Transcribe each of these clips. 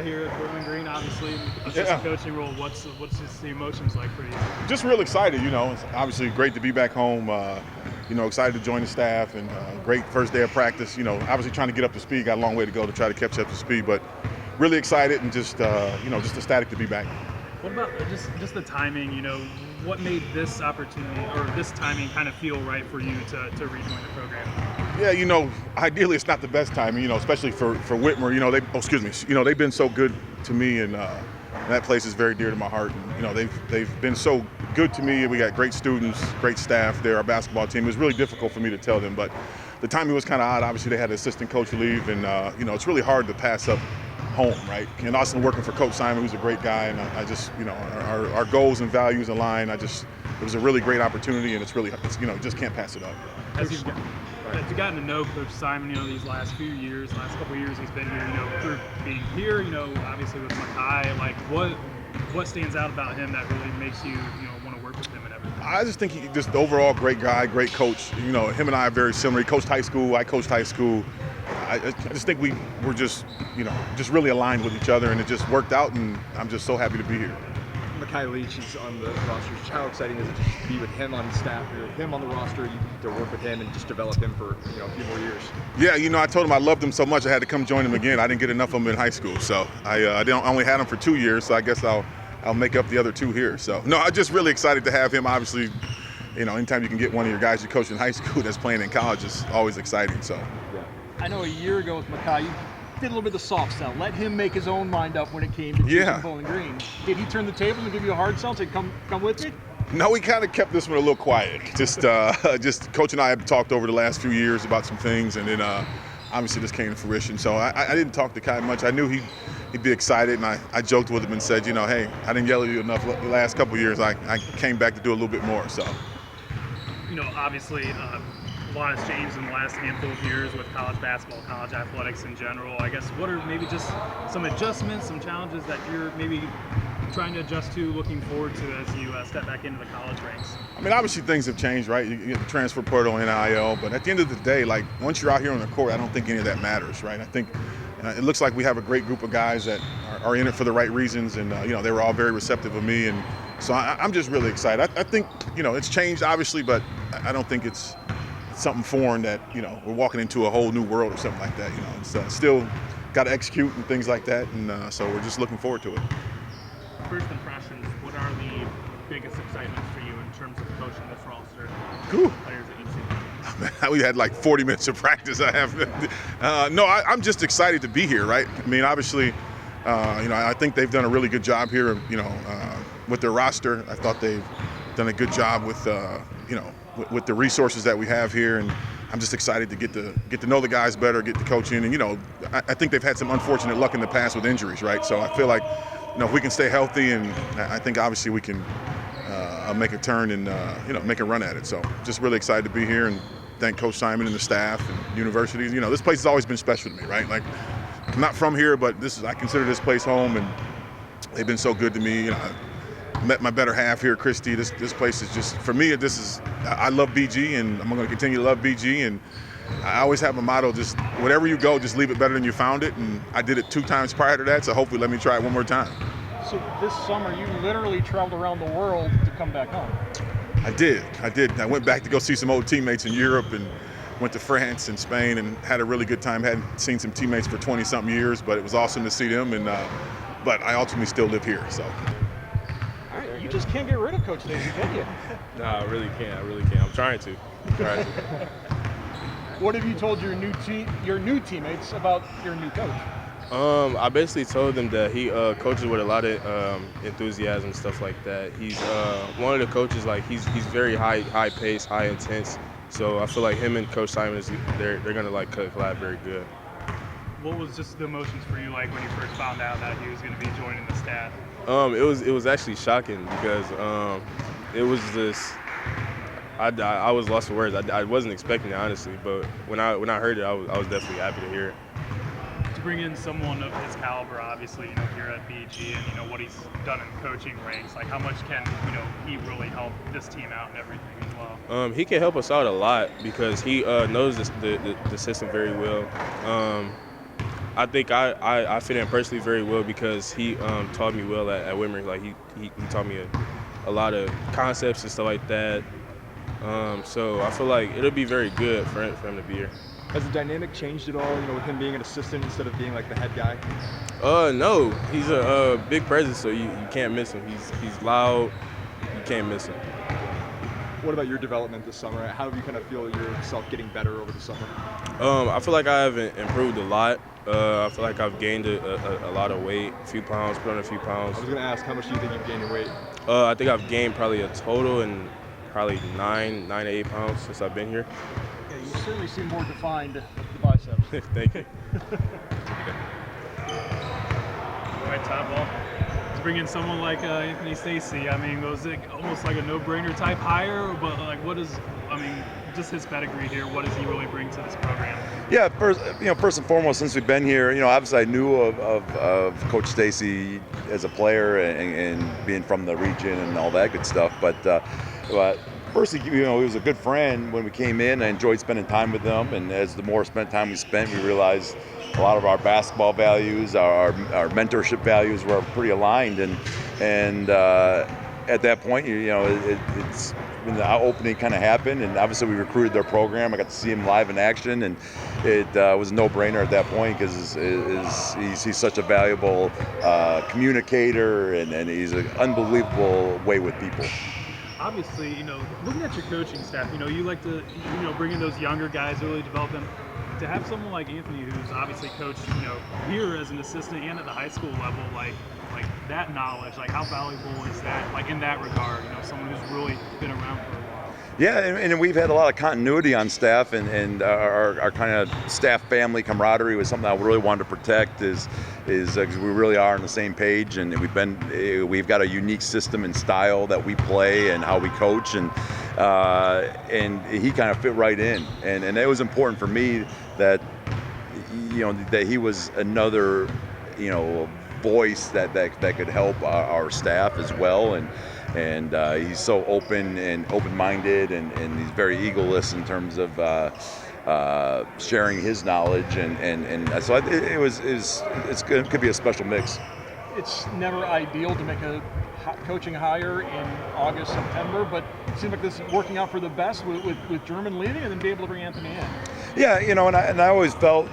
here at Bowling Green, obviously, assistant coaching role. What's just the emotions like for you? Just real excited, It's obviously great to be back home. Excited to join the staff and great first day of practice. Obviously trying to get up to speed. Got a long way to go to try to catch up to speed, but really excited and just ecstatic to be back. What about just the timing? What made this opportunity or this timing kind of feel right for you to rejoin the program? Yeah, ideally it's not the best timing, especially for Whitmer. They've been so good to me, and that place is very dear to my heart. And, they've been so good to me. We got great students, great staff there. Our basketball team. It was really difficult for me to tell them, but the timing was kind of odd. Obviously, they had an assistant coach leave, and it's really hard to pass up home, right? And also working for Coach Simon, who's a great guy, and I just, our goals and values align. It was a really great opportunity, and just can't pass it up. As you've gotten to know Coach Simon, these last couple of years he's been here, through being here, obviously with Makai, like what stands out about him that really makes you, want to work with him and everything? I just think he's just overall great guy, great coach. Him and I are very similar. He coached high school, I coached high school. I just think we were just really aligned with each other, and it just worked out, and I'm just so happy to be here. Makai Leach is on the roster. How exciting is it to be with him on staff, or him on the roster, you get to work with him and just develop him for a few more years? Yeah, I told him I loved him so much I had to come join him again. I didn't get enough of him in high school, so I only had him for 2 years, so I guess I'll make up the other 2 here. So no, I'm just really excited to have him. Obviously, anytime you can get one of your guys you coached in high school that's playing in college is always exciting. So. Yeah. I know a year ago with Makai, you did a little bit of the soft sell. Let him make his own mind up when it came to choosing Bowling Green. Did he turn the table and give you a hard sell? Say, come with me? No, we kind of kept this one a little quiet. Just Coach and I have talked over the last few years about some things, and then obviously this came to fruition. So I didn't talk to Kai much. I knew he'd be excited, and I joked with him and said, hey, I didn't yell at you enough the last couple of years. I came back to do a little bit more. So. Obviously, a lot has changed in the last handful of years with college basketball, college athletics in general. I guess what are maybe just some adjustments, some challenges that you're maybe trying to adjust to, looking forward to as you step back into the college ranks? I mean, obviously things have changed, right? You get the transfer portal, NIL, but at the end of the day, like once you're out here on the court, I don't think any of that matters, right? I think it looks like we have a great group of guys that are in it for the right reasons, and they were all very receptive of me, and so I'm just really excited. I think it's changed obviously, but I don't think it's something foreign that we're walking into a whole new world or something like that. It's still got to execute and things like that, and so we're just looking forward to it. First impressions, what are the biggest excitements for you in terms of coaching this roster? Cool. Players that you've seen? We had like 40 minutes of practice. I'm just excited to be here, right? I mean, obviously, I think they've done a really good job here, with their roster. I thought they've done a good job with, with the resources that we have here, and I'm just excited to get to know the guys better, get to coaching, and I think they've had some unfortunate luck in the past with injuries, right? So I feel like if we can stay healthy, and I think obviously we can make a turn and make a run at it. So just really excited to be here, and thank Coach Simon and the staff and universities. This place has always been special to me, right? Like I'm not from here, but I consider this place home, and they've been so good to me. I met my better half here, Christy. This place is just, for me, I love BG, and I'm going to continue to love BG, and I always have a motto, just wherever you go, just leave it better than you found it, and I did it 2 times prior to that, so hopefully let me try it one more time. So this summer, you literally traveled around the world to come back home. I did. I went back to go see some old teammates in Europe, and went to France and Spain, and had a really good time. Hadn't seen some teammates for 20-something years, but it was awesome to see them, and but I ultimately still live here, so. You just can't get rid of Coach Daisy, can you? No, I really can't. I'm trying to. What have you told your new teammates about your new coach? I basically told them that he coaches with a lot of enthusiasm and stuff like that. He's one of the coaches, like he's very high pace, high intense. So I feel like him and Coach Simon they're gonna like collab very good. What was just the emotions for you like when you first found out that he was going to be joining the staff? It was actually shocking because it was this. I was lost for words. I wasn't expecting it, honestly, but when I heard it, I was definitely happy to hear it. To bring in someone of his caliber, obviously, here at BG, and what he's done in coaching ranks, like how much can he really help this team out and everything as well? He can help us out a lot because he knows the system very well. I think I fit in personally very well because he taught me well at Wimmer. Like he taught me a lot of concepts and stuff like that. So I feel like it'll be very good for him to be here. Has the dynamic changed at all, with him being an assistant instead of being like the head guy? No, he's a big presence, so you can't miss him. He's loud, you can't miss him. What about your development this summer? How do you kind of feel yourself getting better over the summer? I feel like I have improved a lot. I feel like I've gained a lot of weight, a few pounds, put on a few pounds. I was going to ask, how much do you think you've gained in weight? I think I've gained probably a total in probably 9 to 8 pounds since I've been here. Yeah, you certainly seem more defined with the biceps. Thank you. All right, Todd. Well, to bring in someone like Anthony Stacy, I mean, was it almost like a no-brainer type hire? But like, just his pedigree here. What does he really bring to this program? Yeah, first and foremost, since we've been here, obviously I knew of Coach Stacy as a player and being from the region and all that good stuff. But firstly, he was a good friend when we came in. I enjoyed spending time with him, and as the more time we spent, we realized a lot of our basketball values, our mentorship values were pretty aligned, and at that point, it's when the opening kind of happened, and obviously we recruited their program. I got to see him live in action, and it was a no-brainer at that point because he's such a valuable communicator, and he's an unbelievable way with people. Obviously, looking at your coaching staff, you like to, bring in those younger guys, really develop them. To have someone like Anthony, who's obviously coached, here as an assistant and at the high school level, like that knowledge, like how valuable is that, like in that regard, someone who's really been around for a while. Yeah, and we've had a lot of continuity on staff, and our kind of staff family camaraderie was something I really wanted to protect. Is because we really are on the same page, and we've got a unique system and style that we play and how we coach, and he kind of fit right in, and it was important for me that that he was another voice that could help our staff as well, and he's so open-minded, and he's very egoless in terms of sharing his knowledge, and so it could be a special mix. It's never ideal to make a coaching hire in August, September, but it seems like this is working out for the best with German leaving, and then be able to bring Anthony in. Yeah, and I always felt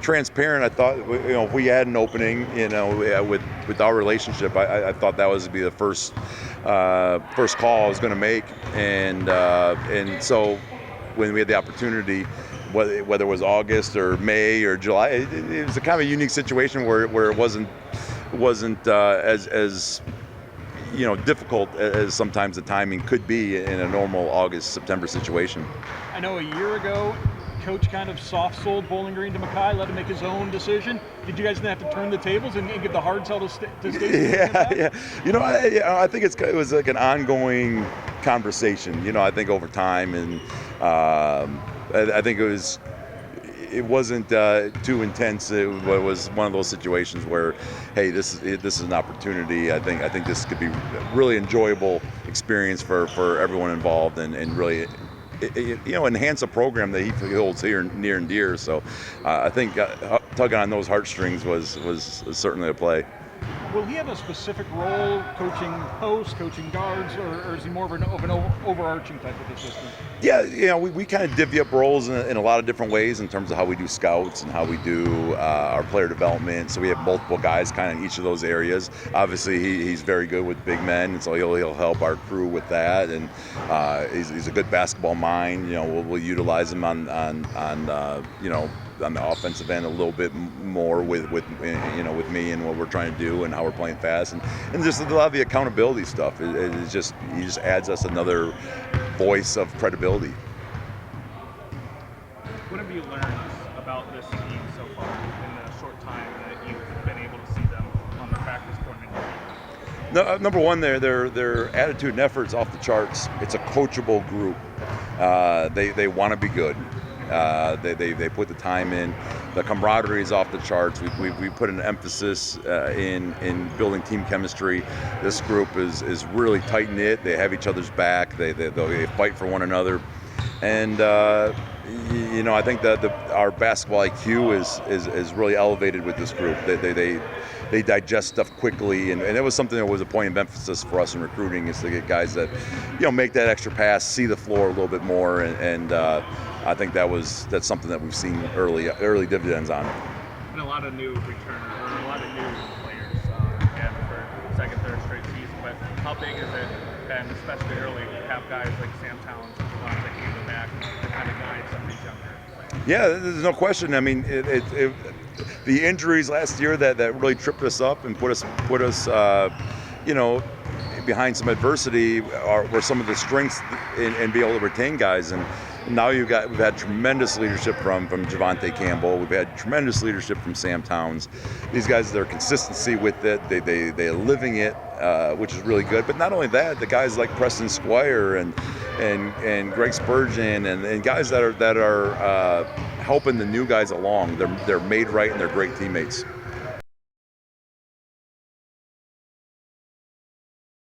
transparent. I thought if we had an opening, with our relationship, I thought that was to be the first call I was going to make, and so when we had the opportunity, whether it was August or May or July, it was a kind of a unique situation where it wasn't as difficult as sometimes the timing could be in a normal August-September situation. I know a year ago, Coach kind of soft-sold Bowling Green to Mackay, let him make his own decision. Did you guys then have to turn the tables and give the hard sell to Stacy? Yeah. I think it was like an ongoing conversation. I think over time, and I think it wasn't too intense. It was one of those situations where, hey, this is an opportunity. I think this could be a really enjoyable experience for everyone involved, and really, enhance a program that he holds here near and dear. So I think tugging on those heartstrings was certainly a play. Will he have a specific role, coaching posts, coaching guards, or is he more of an overarching type of assistant? Yeah, we kind of divvy up roles in a lot of different ways in terms of how we do scouts and how we do our player development. So we have multiple guys kind of in each of those areas. Obviously, he's very good with big men, and so he'll help our crew with that. And he's a good basketball mind. We'll utilize him on the offensive end a little bit more with me and what we're trying to do and how we're playing fast, and just a lot of the accountability stuff. He just adds us another voice of credibility. What have you learned about this team so far in the short time that you've been able to see them on the practice court? No, number one, their attitude and effort's off the charts. It's a coachable group. They want to be good. They put the time in. The camaraderie is off the charts. We put an emphasis in building team chemistry. This group is really tight knit. They have each other's back. They fight for one another, and I think that our basketball IQ is really elevated with this group. They digest stuff quickly, and it was something that was a point of emphasis for us in recruiting, is to get guys that, make that extra pass, see the floor a little bit more, and I think that's something that we've seen early dividends on. And a lot of new returners, or a lot of new players, again, for second, third straight season. But how big has it been, especially early, to have guys like Sam Towns and Javon that came back to kind of guide some of these younger players? Yeah, there's no question. I mean, the injuries last year that really tripped us up and put us behind some adversity were some of the strengths in being able to retain guys. And now we've had tremendous leadership from Javonte Campbell. We've had tremendous leadership from Sam Towns. These guys, their consistency with it, they are living it, which is really good. But not only that, the guys like Preston Squire and Greg Spurgeon and guys that are helping the new guys along. They're made right and they're great teammates.